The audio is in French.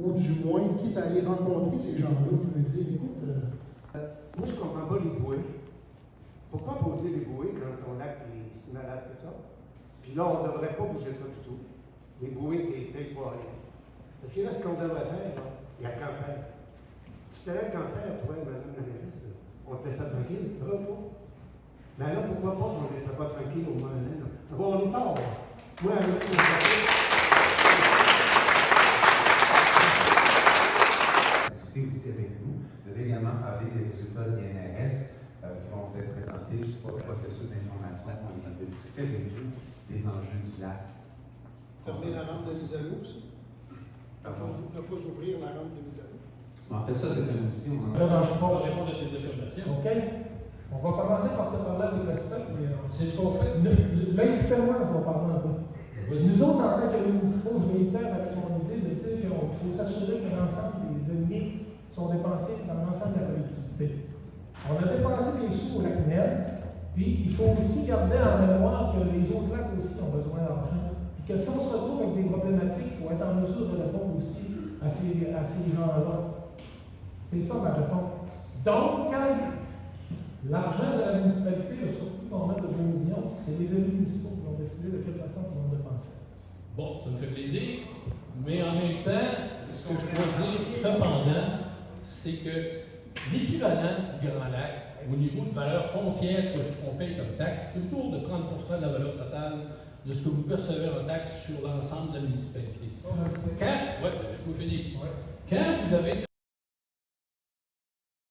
ou du moins, quitte à aller rencontrer ces gens-là, qui veut dire, écoute, moi, je ne comprends pas les bouées. Pourquoi poser des bouées quand ton lac est si malade que ça? Puis là, on ne devrait pas bouger ça du tout. Les bouées qui ne payent pas rien. Parce que là, ce qu'on devrait faire, là, il y a le cancer. Si tu avais le cancer, toi, madame la mairesse, on te laisse ça tranquille, bravo. Mais là, pourquoi pas qu'on ne laisse pas tranquille au moins un an? Bon, on est fort. Moi, avec discuter aussi avec nous. Vous avez également parlé des résultats de l'INRS qui vont vous être présentés juste pour le processus d'information. On a discuté avec vous des enjeux du lac. fermer la rampe de Misalo aussi. Pardon? Ne pas ouvrir la rampe de Misalo. En fait, ça, c'est un outil. Là, je peux répondre à tes affirmations. OK. On va commencer par se parler avec respect, mais c'est ce qu'on fait. Là, écoutez-moi, je vais parler un peu. Nous autres, en tant que municipaux militaires, avec mon idée de dire qu'il faut s'assurer que l'ensemble des deniers sont dépensés dans l'ensemble de la collectivité. On a dépensé des sous au lac Nel, puis il faut aussi garder en mémoire que les autres lacs aussi ont besoin d'argent. Puis que si on se retrouve avec des problématiques, il faut être en mesure de répondre aussi à ces gens-là. C'est ça ma réponse. Donc, quand l'argent de la municipalité a surtout qu'on met de 2 millions, c'est les élus municipaux qui vont décider de quelle façon ils vont dépenser. Bon, ça me fait plaisir, mais en même temps, ce que je dois dire cependant, c'est que l'équivalent du Grand Lac, au niveau de valeur foncière qu'on paye comme taxe, c'est autour de 30 de la valeur totale de ce que vous percevez en taxe sur l'ensemble de la municipalité. Quand, laisse-moi finir. Quand vous avez